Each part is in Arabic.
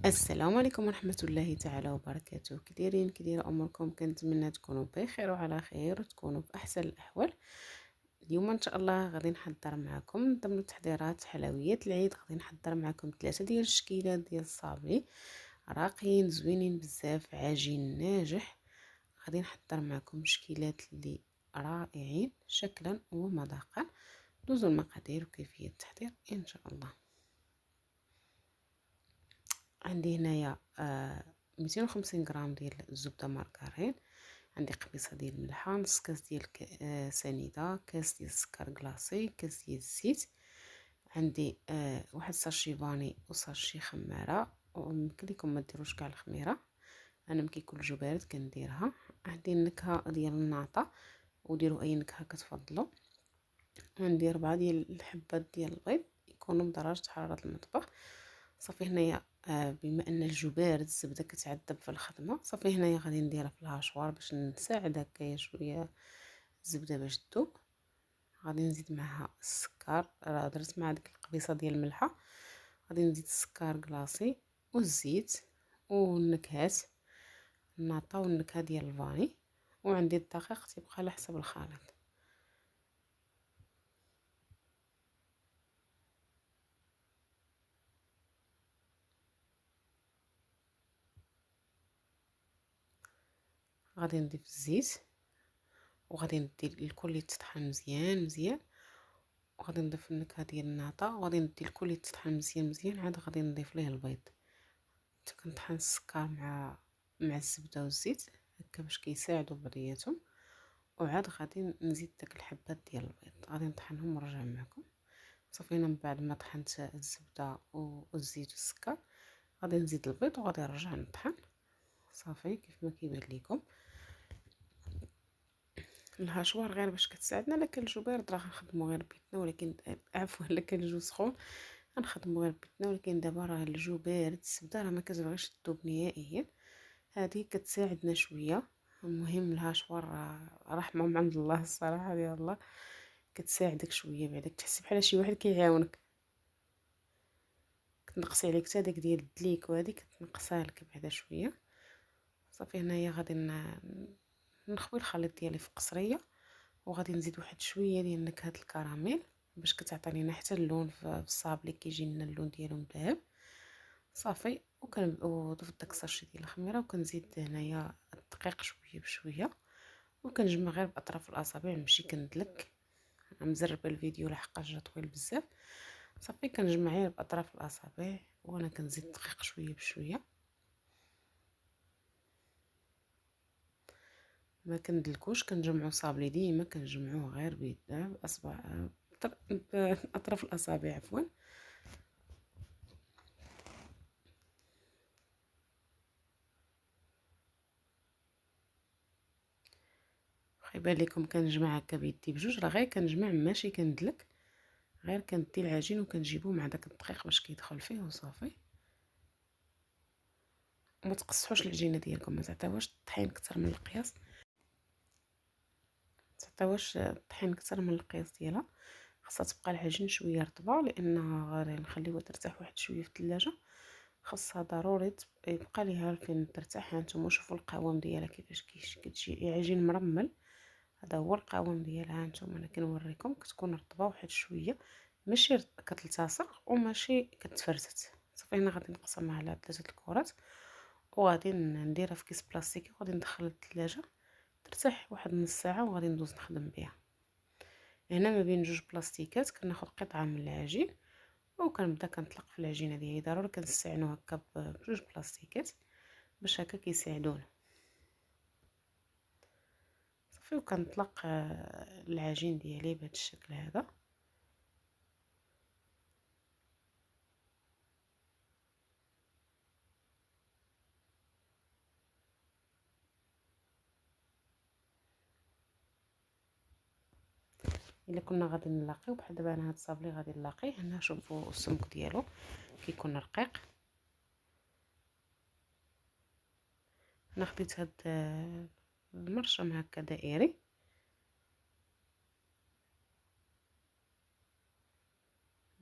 السلام عليكم ورحمة الله تعالى وبركاته. كدير أموركم؟ كنتمنى تكونوا بخير وعلى خير وتكونوا في أحسن الأحوال. اليوم إن شاء الله غادي نحضر معكم ضمن تحضيرات حلويات العيد. غادي نحضر معكم 3 ديال الشكيلات ديال الصابلي راقيين زوينين بزاف، عجين ناجح. غادي نحضر معكم شكيلات اللي رائعين شكلا ومذاقا. دوزوا المقادير وكيفية التحضير إن شاء الله. عندي هنايا 250 غرام ديال الزبده مارغرين، عندي قبيصه ديال الملحه، نص كاس ديال سنيده، كاس ديال السكر كلاصي، كاس ديال الزيت، عندي واحد ساشي فاني وساشي خماره. ويمكن لكم ما ديروش كاع الخميره، انا ملي كيكون الجو بارد كنديرها. عندي النكهه ديال الناطه، وديروا اي نكهه كتفضلوا. عندي 4 ديال الحبات ديال البيض يكونوا بدرجه حراره المطبخ. صافي هنايا بما ان الجو بارد الزبده كتعذب في الخدمه، صافي هنايا غادي نديرها في الهاشوار باش نساعد هكايا شويه الزبده باش تذوب. غادي نزيد معها السكر، راه درت مع ديك القبيصه ديال الملحه. غادي نزيد السكر كلاصي والزيت والنكهات الناطه والنكهه ديال الفاني، وعندي الدقيق تيبقى على حسب الخليط. غادي نضيف الزيت، وغادي ندير الكل يتطحن مزيان مزيان، وغادي نضيف النكهه ديال الناطه، وغادي ندي الكل يتطحن مزيان مزيان. عاد غادي نضيف ليه البيض، حتى كنطحن السكر مع الزبده والزيت هكا باش كيساعدوا بعضياتهم. وعاد غادي نزيد داك الحبات ديال البيض، غادي نطحنهم ونرجع معكم. صافي انا من بعد ما طحنت الزبده والزيت والسكر غادي نزيد البيض وغادي نرجع نطحن. صافي كيف ما كيبان لكم الهاشوار غير باش كتساعدنا. لكن الجو بارد راه غنخدمو غير بيدنا، ولكن عفوا لكن الجو سخون غنخدمو غير بيدنا. ولكن دابا راه الجو بارد، الزبده راه ما كتبغيش تذوب نهائيا، هذه كتساعدنا شويه. المهم الهاشوار رحمه من عند الله الصراحه ديال الله، كتساعدك شويه بعدا تحس بحال شي واحد كيعاونك، كتنقصي عليك حتى داك ديال الدليك وهذه كتنقصها لك بعدا شويه. صافي هنايا غادي نخوي الخليط ديالي في قصريه، وغادي نزيد واحد شويه ديال نكهه الكراميل باش كتعطي لينا حتى اللون في الصابلي، كيجي لنا اللون ديالو مذهب. صافي وضفت داك الساشي ديال الخميره، وكنزيد هنايا الدقيق شويه بشويه، وكنجمع غير باطراف الاصابع ماشي كندلك. مزربه الفيديو لحقاش جا طويل بزاف. صافي كنجمع غير باطراف الاصابع، وانا كنزيد الدقيق شويه بشويه، ما كندلكوش. كنجمعو صابلي ديما كنجمعوه غير بيدنا باصبع باطراف الاصابع عفوا. خيبان لكم كنجمع هكا بيدي بجوج، راه غير كنجمع ماشي كندلك، غير كندي العجين وكنجيبو مع داك الدقيق باش كيدخل فيه وصافي. وما تقصحوش العجينه ديالكم، ما تعطيوهاش الطحين كتر من القياس، تعطيوهاش الطحين كتر من القياس ديالها. خاصها تبقى العجين شويه رطبه، لان غادي نخليوها ترتاح واحد شويه في الثلاجه. خاصها ضروري يبقى ليها فين ترتاح. هانتوما شوفوا القوام ديالها كيفاش كتجي عجين مرمل، هذا هو القوام ديالها. هانتوما انا كنوريكم كتكون رطبه واحد شويه، ماشي كتلتصق وماشي كتفرتت. صافي هنا غادي نقسمها على 3 الكرات، وغادي نديرها في كيس بلاستيكي، وغادي ندخل للثلاجه ترتاح واحد نص ساعه، وغادي ندوز نخدم بها. هنا ما بين جوج بلاستيكات كناخذ قطعه من العجين، وكنبدا كنطلق في العجينه ديالي. ضروري كنستعنوا هكا بجوج بلاستيكات باش هكا كيساعدونا. صافي وكنطلق العجين ديالي بهذا الشكل هذا. الا كنا غادي نلاقيو بحال دابا انا هاد الصابلي غادي نلاقيه هنا، شوفوا السمك ديالو كيكون رقيق. انا خديت هاد المرشم هكا دائري،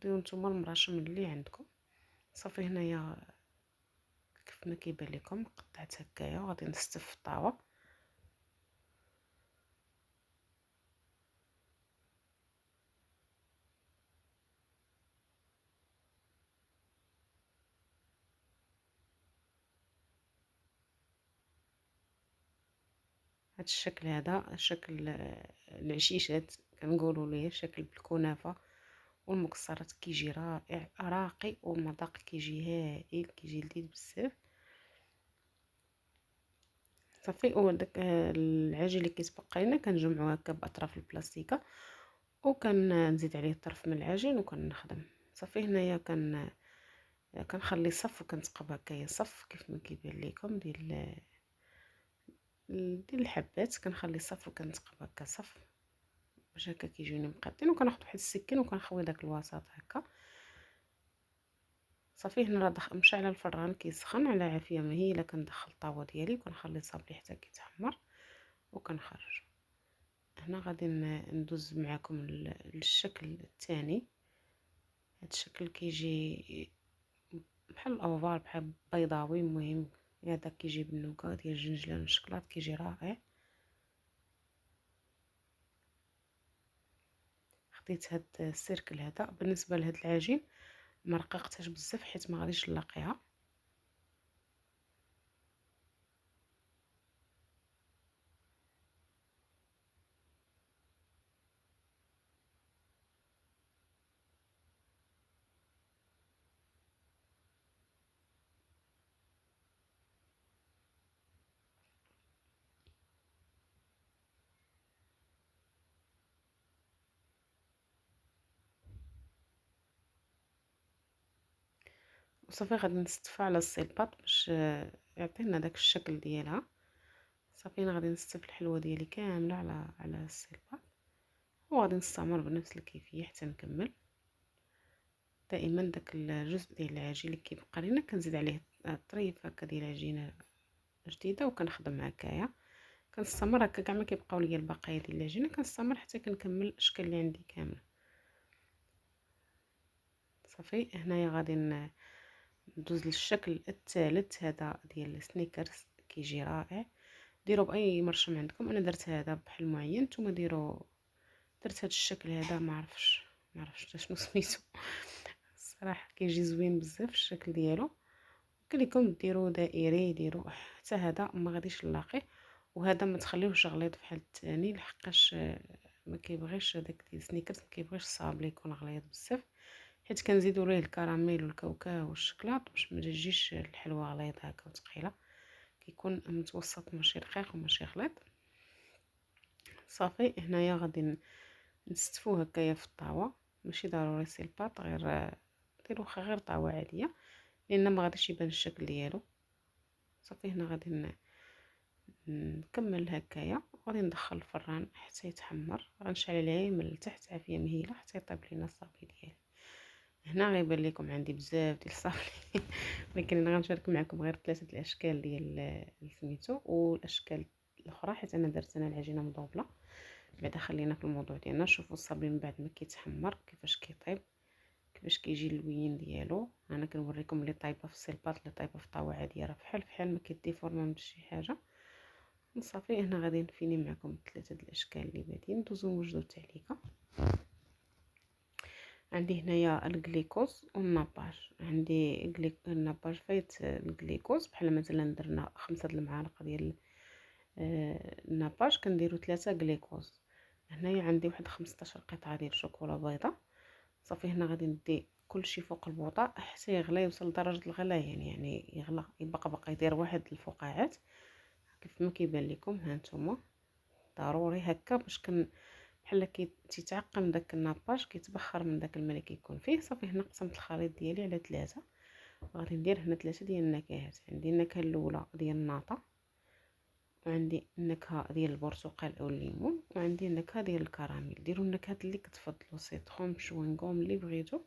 ديروا نتوما المراشم اللي عندكم. صافي هنايا كيف ما كيبان لكم قطعت هكايا وغادي نستف في الطاوه. هاد الشكل هذا شكل العشيشات كنقولوا ليه شكل بالكنافه والمكسرات، كيجي رائع راقي، والمذاق كيجي هائل، كيجي لذيذ بزاف. صافي وداك العجين اللي كيتبقى لنا كنجمعو هكا باطراف البلاستيكه، وكنزيد عليه طرف من العجين وكنخدم. صافي هنايا كنخلي صف وكنتقب هكايا صف كيف ما كيبان لكم ديال الحبات. كنخلي صف وكنتقب هكا صف باش هكا كيجيوني مقادين، وكناخذ واحد السكين وكنخوي داك الوسط هكا. صافي هنا راه مشعله الفران كيسخن على عافيه مهيله. كندخل الطاوه ديالي وكنخلي صابلي حتى كيتحمر وكنخرج. هنا غادي ندوز معكم للشكل الثاني. هاد الشكل كيجي بحال الاوفار، بحال بيضاوي، المهم هذا كيجي بالنوكا ديال الجنجلان والشكلاط، كيجي رائع. خديت هاد السيركل هذا. بالنسبه لهاد العجين ما رققتهاش بزاف حيت ما غاديش نلاقيها. وصافي غادي نستفها على السيلباط باش يعطينا داك الشكل ديالها. صافي انا غادي نستف الحلوه ديالي كامله على السيلباط، وغادي نستمر بنفس الكيفيه حتى نكمل. دائما داك الجزء ديال العجين اللي كيبقى لينا كنزيد عليه طريف هكا ديال عجينه جديده وكنخدم هكايا. كنستمر هكا كاع ما كيبقاو ليا البقايا ديال العجينه، كنستمر حتى كنكمل الاشكال اللي عندي كامله. صافي هنايا غادي ندوز للشكل الثالث هذا ديال السنيكرز، كيجي رائع. ديروا باي مرشم عندكم. انا درت هذا بحال معين، نتوما ديروا. درت هذا الشكل هذا ما عرفتش شنو سميتو الصراحه كيجي زوين بزاف الشكل ديالو. يمكن لكم ديروا دائري، ديروا حتى هذا ما غاديش نلاقيه. وهذا ما تخليوش غليظ بحال الثاني لحقاش ما كيبغيش داك ديال سنيكرز، ما كيبغيش الصابلي يكون غليظ بزاف، حيت كنزيدوا ليه الكراميل والكاوكاو والشكلاط باش ما تجيش الحلوه غليظه هكا وثقيله. كيكون متوسط، ماشي رقيق وماشي غليظ. صافي هنايا غادي نستفوه هكايا في الطاوه. ماشي ضروري سيلباط، غير ديروا غير طاوه عاديه لان ما غاديش يبان الشكل ديالو. صافي هنا غادي نكمل هكايا وغادي ندخل الفران حتى يتحمر. غنشعل عليه من التحت عافيه مهيله حتى يطيب لينا الصافي ديالي. هنا غيبان لكم عندي بزاف ديال الصافي ولكن انا غنشارك معكم غير 3 الاشكال ديال سميتو، والاشكال الاخرى حيت انا درت العجينه مضوبله. بعدا خلينا في الموضوع ديالنا. شوفوا الصابلي من بعد ما كيتحمر كيفاش كيطيب، كيفاش كيجي اللوين ديالو. انا كنوريكم اللي طايبه في السيلباط، اللي طايبه في طاوه عاديه راه فحال ما كيديفورما من شي حاجه. صافي هنا غادي نفيني معكم 3 الاشكال اللي بادين. ندوزو نوجدو التعليقه. عندي هنايا الجليكوز والناباج. عندي الناباج فايت الجليكوز، بحال مثلا درنا 5 المعالق ديال الناباج كنديرو 3 جليكوز. هنايا عندي واحد 15 قطعه ديال الشوكولا بيضاء. صافي هنا غادي ندي كلشي فوق البوطه حتى يغلى، يوصل لدرجه الغليان، يعني يغلى يبقى يدير واحد الفقاعات كيف ما كيبان لكم. ها نتوما ضروري هكا باش بحال تيتعقم داك الناباج، كيتبخر من داك الماء اللي كيكون فيه. صافي هنا قسمت الخليط ديالي على 3. غادي ندير هنا 3 ديال النكهات. عندي النكهه الاولى ديال الناطا، وعندي النكهه ديال البرتقال او الليمون، وعندي النكهه ديال الكراميل. ديروا النكهات اللي كتفضلوا، سيترون، شوينغوم، اللي بغيتو.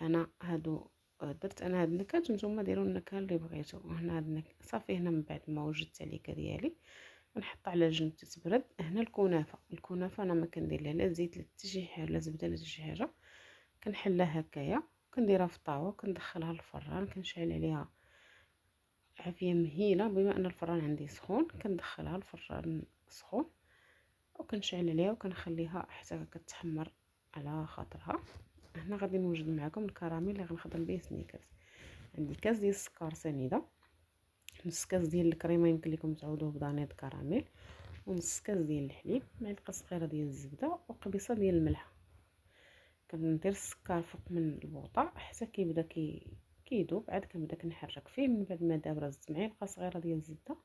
انا هادو درت انا هاد النكهات، نتوما ديروا النكهه اللي بغيتو. هنا هاد صافي هنا من بعد ما وجدت التعليقه ديالي نحط على جنب تتبرد. هنا الكنافه انا ما كندير لها لا زيت لا حتى شي حاجه، لا زبده لا شي حاجه. كنحلها هكايا، كنديرها في الطاوه، كندخلها للفران، كنشعل عليها عافية مهيلة. بما ان الفران عندي سخون كندخلها الفران سخون وكنشعل عليها وكنخليها حتى كتحمر على خاطرها. هنا غادي نوجد معكم الكراميل اللي غنخدم به سنيكرز. عندي كاس ديال السكر سنيده، نص كاس ديال الكريمه يمكن لكم تعوضوه بدانيط كراميل، ونص كاس ديال الحليب، معلقه صغيره ديال الزبده، وقبيصه ديال الملح. كندير السكر فوق من البوطه حتى كيبدا كيذوب، عاد كنبدا كنحرك فيه. من بعد ما داب زدت معلقه صغيره ديال الزبده،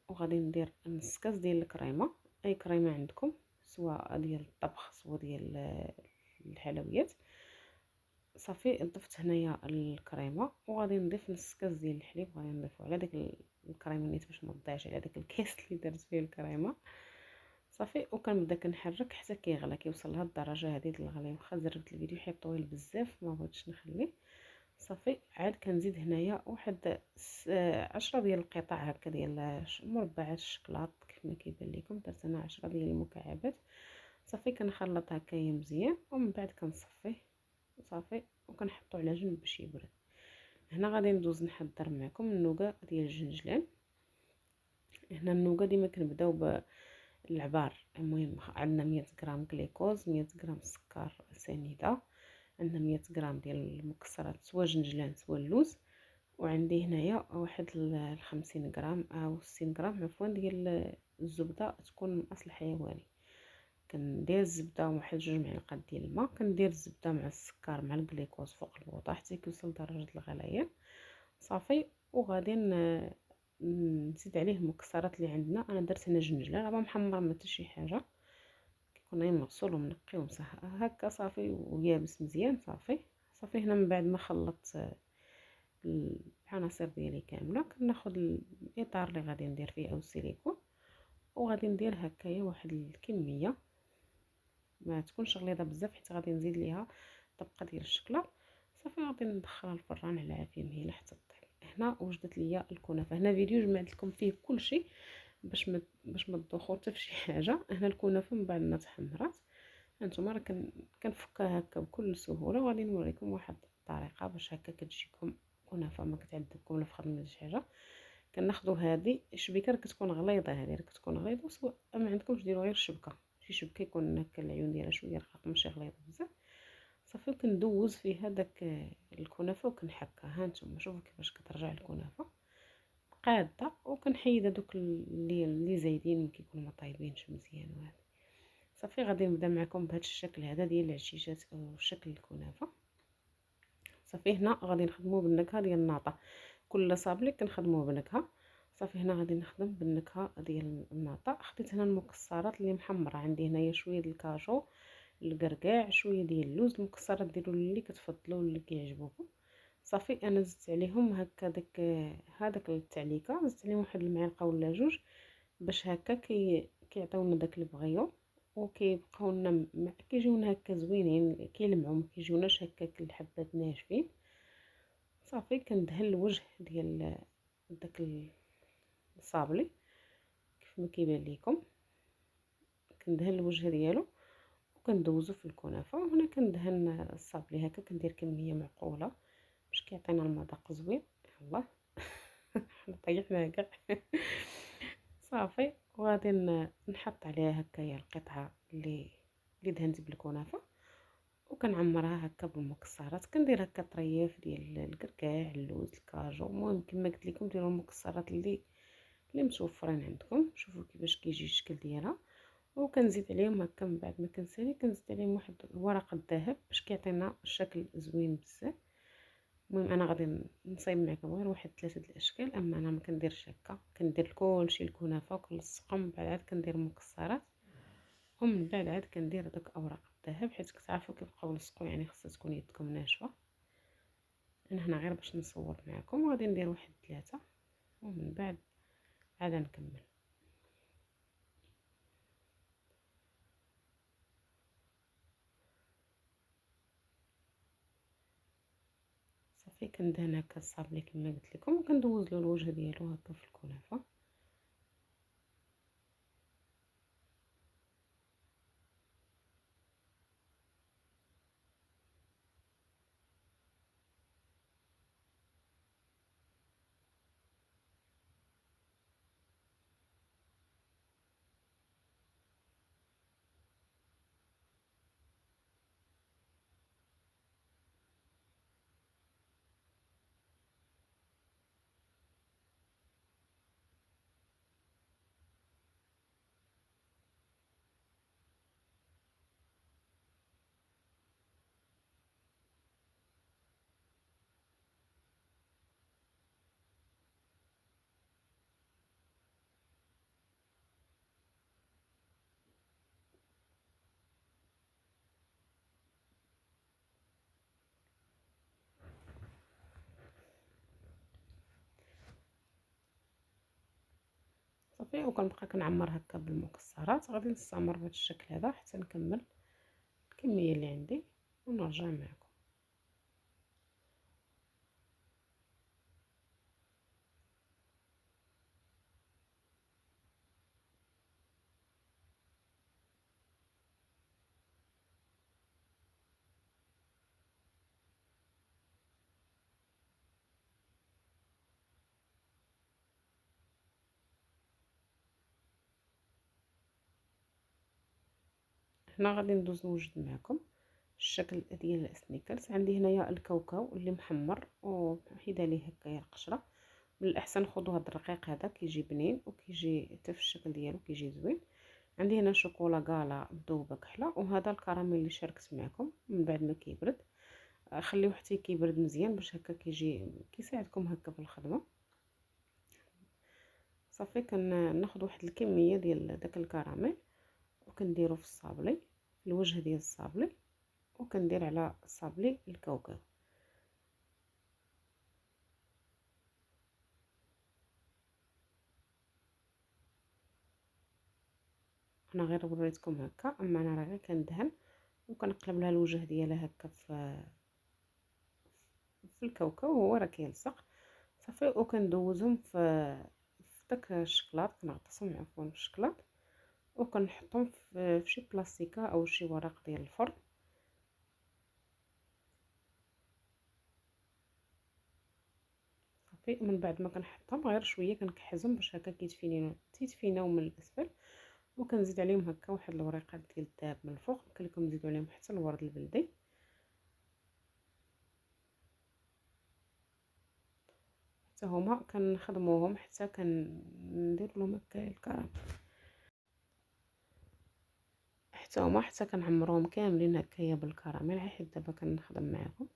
وغادي ندير نص كاس ديال الكريمه، اي كريمه عندكم سواء ديال الطبخ سواء ديال الحلويات. صافي ضفت هنايا الكريمه، وغادي نضيف نص كاس ديال الحليب، غادي نضيفو على داك الكريمه نيت باش ما تضيعش على داك الكاس اللي درت فيه الكريمه. صافي وكنبدا كنحرك حتى كيغلى، كيوصل لهاد الدرجه هذه ديال الغلي. واخا زربت الفيديو حيت طويل بزاف ما بغيتش نخليه. صافي عاد كنزيد هنايا واحد 10 ديال القطع هكا ديال مربعات الشكلاط كيف ما كيبان لكم. درت انا 10 ديال المكعبات. صافي كنخلط هكايا مزيان ومن بعد كنصفيه صافي وكنحطو على جنب باش يبرد. هنا غادي ندوز نحضر معكم النوغا ديال الجنجلان. هنا النوغا ديما كنبداو بالعبار. المهم عندنا 100 غرام كليكوز، 100 غرام سكر سنيده، عندنا 100 غرام ديال المكسرات سواء جنجلان سواء اللوز، وعندي هنايا واحد 50 غرام او 60 غرام عفوا ديال الزبده تكون من اصل حيواني. كندير الزبده واحد 2 معالق ديال الماء، كندير الزبده مع السكر مع الكليكوز فوق البوطه حتى كيوصل درجه الغليان. صافي وغادي نزيد عليه المكسرات اللي عندنا. انا درت هنا جنجلان راه محمر ما حتى شي حاجه، كيكون غير مغسول ومنقي ومصح هكا صافي ويابس مزيان. صافي هنا من بعد ما خلطت العناصر ديالي كامله كناخذ الاطار اللي غادي ندير فيه او السيليكون، وغادي ندير هكايا واحد الكميه ما تكونش غليظه بزاف حيت غادي نزيد ليها طبقه ديال الشكلاط. صافي غادي ندخلها الفران على عافيه مهيله حتى طيب. هنا وجدت ليا الكنافه. هنا فيديو جمعت لكم فيه كل شيء باش ما تدخلوا حتى في شي حاجه. هنا الكنافه من بعد ما تحمرات هانتوما راه كنفكها هكا بكل سهوله، وغادي نوريكم واحد الطريقه باش هكا كتجيكم كنافه ما كتعذبكم لا في خدمه شي حاجه. كناخذوا هذه الشبيكه كتكون غليظه، هذه كتكون غليظه سواء ما عندكمش ديروا غير شبكه، شي شبكه يكون هكا العيون ديالها شويه رقيق ماشي غليظه بزاف. صافي كندوز فيها داك الكنافه وكنحكها. هانتوما شوفوا كيفاش كترجع الكنافه قاده، وكنحيد هذوك اللي زايدين كيكونوا ما طايبينش مزيان. وهذا صافي غادي نبدا معكم بهذا الشكل هذا ديال العشيشات او شكل الكنافه. صافي هنا غادي نخدموا بالنكهه ديال الناطه، كل صابلي كنخدموه بنكهه. صافي هنا غادي نخدم بالنكهه ديال الناطه. خديت هنا المكسرات اللي محمره، عندي هنايا شويه ديال الكاجو، الكركاع، شويه ديال اللوز. المكسرات ديروا اللي كتفضلوا واللي كيعجبوكم. صافي انا زدت عليهم هكا هذاك التعليكه، زدت عليهم واحد المعلقه ولا جوج باش هكا كيعطيونا داك البغيو، وكيبقاو لنا كيجيونا هكا زوينين كيلمعوا ما كيجيوناش هكاك الحبات ناشفين. صافي كندهن الوجه ديال داك الصابلي كيف ما كيبان لكم، كندهن الوجه ديالو وكندوزو في الكنافه. وهنا كندهن الصابلي هكا كندير كميه معقوله باش كيعطينا المذاق زوين. يلاه حنا طيحنا كاع صافي وغادي نحط عليها هكايا القطعه اللي دهنت بالكنافه، وكنعمرها هكا بالمكسرات. كندير هكا طريف ديال الكركاع، اللوز، الكاجو. المهم كما قلت لكم ديروا المكسرات اللي متوفرين عندكم. شوفوا كيفاش كيجي الشكل ديالها. وكنزيد عليهم هكا من بعد ما كنسالي كنزيد عليهم واحد ورقه الذهب باش كيعطينا الشكل زوين بزاف. المهم انا غادي نصايب معكم غير واحد 3 د الاشكال، اما انا ما كنديرش هكا، كندير كلشي الكنافه وكل السقم من بعد عاد كندير المكسرات، ومن بعد عاد كندير هذوك اوراق الذهب حيت كتعرفوا كيبقاو لصقوا، يعني خاصها تكون يدكم ناشفه. انا هنا غير باش نصور معكم. وغادي ندير واحد 3 ومن بعد عاد نكمل. صافي كندهن هكا الصابلي كما قلت لكم وكندوز له الوجه ديالو هكا في الكنافه. صافي. وكنبقى كنعمر هكا بالمكسرات. غادي نستمر بهذا الشكل هذا حتى نكمل الكميه اللي عندي ونرجع معكم. هنا غادي ندوز نوجد معكم الشكل ديال السنيكرز. عندي هنايا الكاوكاو اللي محمر وحيد عليه هكايا القشره. من الاحسن خذوا هذا الرقيق هذا، كيجي بنين وكيجي حتى في الشكل ديالو كيجي زوين. عندي هنا شوكولا كالا مذوبه كحله، وهذا الكراميل اللي شاركت معكم من بعد ما كيبرد. خليوه حتى كيبرد مزيان باش هكا كيجي كيساعدكم هكا في الخدمه. صافي كناخذ واحد الكميه ديال داك الكراميل وكنديرو في الصابلي، في الوجه ديال الصابلي، وكندير على الصابلي الكاوكاو. انا غير وريتكم هكا، اما انا راه غير كندهن وكنقلب لها الوجه ديالها هكا في الكاوكاو وهو راه كيلصق. صافي وكندوزهم في داك الشكلاط، كنغطسهم عفوا في الشكلاط وكنحطهم في شي بلاستيكه او شي ورق ديال الفرن. صافي من بعد ما كنحطهم غير شويه كنكحزهم باش هكا كيتفيناو من الاسفل، وكنزيد عليهم هكا واحد الوريقات ديال الذهب من الفوق. يمكن لكم تزيدوا عليهم حتى الورد البلدي. حتى هما كنخدموهم حتى كندير لهم هكا الكرام، حتى كنعمروهم كاملين هكايا بالكراميل. حيت دابا كنخدم معاكم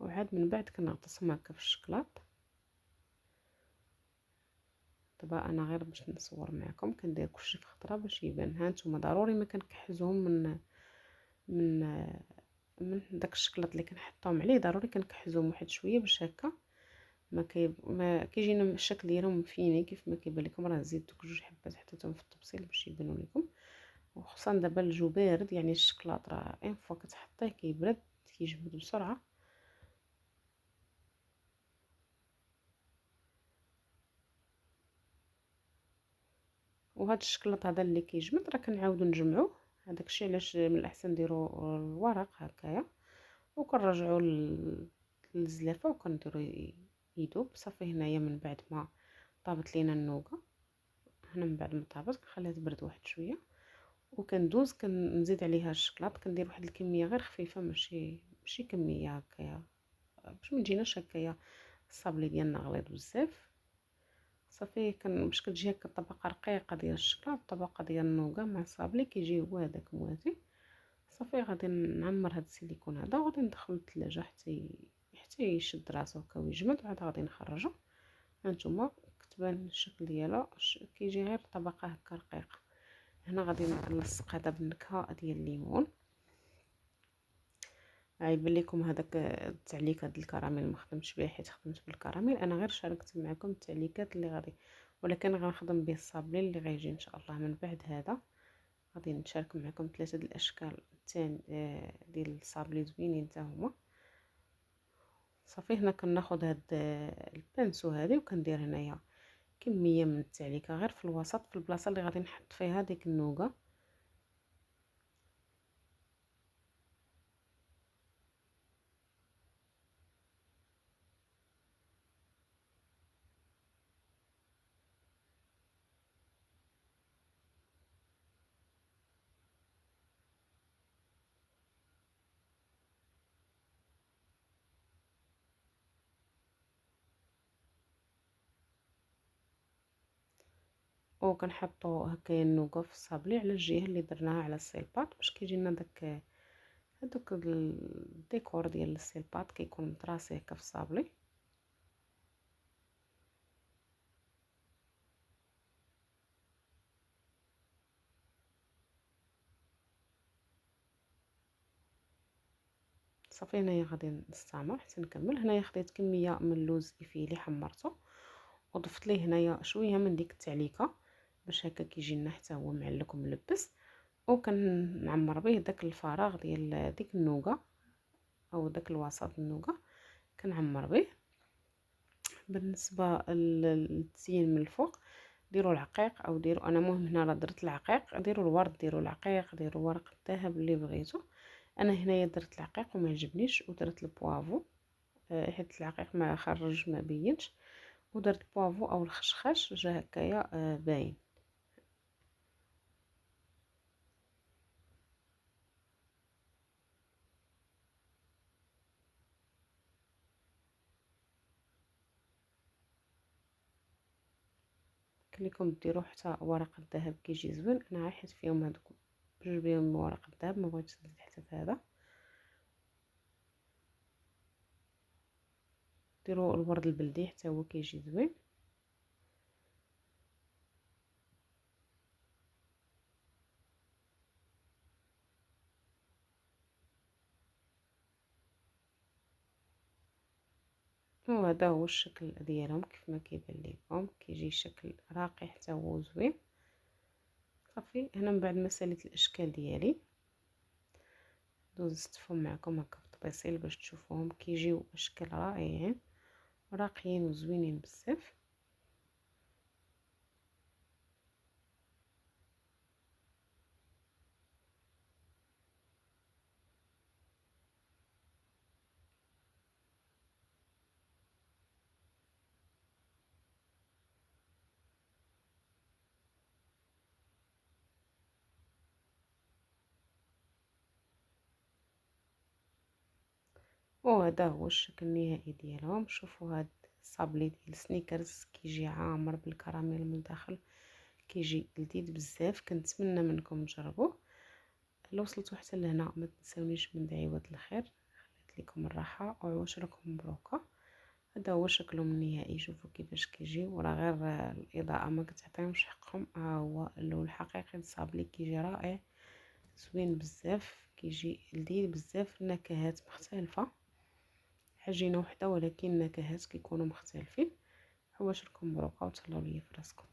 وعاد من بعد كنغطسهم هكا في الشكلاط. دابا انا غير باش نصور معكم كندير كلشي في خطره باش يبان. ها نتوما ضروري ما كنكحزوهم من من داك الشكلاط اللي كنحطهم عليه، ضروري كنكحزوهم واحد شويه باش هكا ما كيجينا الشكل ديالهم فيني كيف ما كيبان لكم. راه زيد دوك جوج حبات حطيتهم في التبصيل باش يبانوا لكم. وخصوصا دابا الجو بارد، يعني الشكلاط راه ان فوا كتحطيه كيبرد كيجمد بسرعه. وهذا الشكلاط هذا اللي كيجمد راه كنعاودو نجمعوه. هذاك الشيء علاش من الاحسن نديرو الورق هكايا وكنرجعوا للزلافه وكنديروا يذوب. صافي هنايا من بعد ما طابت لينا النوغه، هنا من بعد ما طابت كنخليها تبرد واحد شويه وكندوز كنزيد عليها الشكلاط. كندير واحد الكميه غير خفيفه، ماشي كميه هكايا باش ما تجيناش هكايا الصابلي ديالنا غليظ بزاف. صافي باش كتجي هكا طبقه رقيقه ديال الشكلاط، طبقه ديال النوغا مع الصابلي كيجي هو هذاك موازي. صافي غادي نعمر هذا السيليكون هذا وغادي ندخلو للثلاجه حتى يشد راسو هكا ويجمد، وعاد غادي نخرجو. هانتوما كتبان الشكل ديالها كيجي غير طبقه هكا رقيقه. هنا غادي نلصق هذا بالنكهه ديال الليمون. غيبان لكم هذاك التعليك، هذا الكراميل ما خدمتش به حيت خدمت بالكراميل. انا غير شاركت معكم التعليكات اللي غادي، ولكن غنخدم به الصابلي اللي غيجي ان شاء الله من بعد هذا. غادي نشارك معكم ثلاثه الاشكال الثاني ديال الصابلي زوينين حتى هما. صافي هنا كناخذ هاد البانسو هذه وكندير هنايا كميه من التعليكه غير في الوسط في البلاصه اللي غادي نحط فيها ديك النوغه. وكنحطو هكايا النوغا في الصابلي على الجهه اللي درناها على السيلباط باش كيجينا هذوك الديكور ديال السيلباط كيكون مطراسي هكا في الصابلي. صافي هنايا غادي نستعمر حتى نكمل. هنايا خديت كميه من اللوز افيلي حمرته وضفت ليه هنايا شويه من ديك التعليكه باش هكا كيجي لنا حتى هو معلك وملبس. وكنعمر به داك الفراغ ديال ديك النوغه او داك الوسط النوغه كنعمر به. بالنسبه للتزيين من الفوق ديروا العقيق او ديروا، انا مهم هنا راه درت العقيق، ديروا الورد، ديروا العقيق، ديروا ورق الذهب اللي بغيتو. انا هنايا درت العقيق وما عجبنيش ودرت البوافو، حيت العقيق ما خرج ما بينش، ودرت بوافو او الخشخاش جا هكايا باين. كليكم ديروا حتى ورق الذهب كيجي زوين. انا عايحت فيهم هذوك بجوج بهم ورق الذهب، ما بغيتش نزيد حتى في هذا. ديروا الورد البلدي حتى هو كيجي زوين. وهذا هو الشكل ديالهم كيف ما كيبان لكم، كيجي شكل راقي حتى هو زوين. صافي هنا من بعد ما ساليت الاشكال ديالي دوزتهم معكم هكا بالتفاصيل باش تشوفوهم، كيجيو اشكال رائعين راقيين وزوينين بزاف. وهذا هو الشكل النهائي ديالهم. شوفوا هاد الصابلي ديال السنيكرز كيجي عامر بالكراميل من الداخل، كيجي لذيذ بزاف. كنتمنى منكم تجربوه. لو وصلتوا حتى لهنا ما تنسونيش من دعيوات الخير. خليت لكم الراحه وعشركم مبروكه. هذا هو شكلهم النهائي. شوفوا كيفاش كيجي، وراه غير الاضاءه ما كتعطيهمش حقهم. ها هو اللون الحقيقي الصابلي كيجي رائع زوين بزاف، كيجي لذيذ بزاف. النكهات مختلفه، عجينه وحده ولكن نكهات كيكونوا مختلفين. حواشركم مبروكه وتهلاو ليا فراسكم.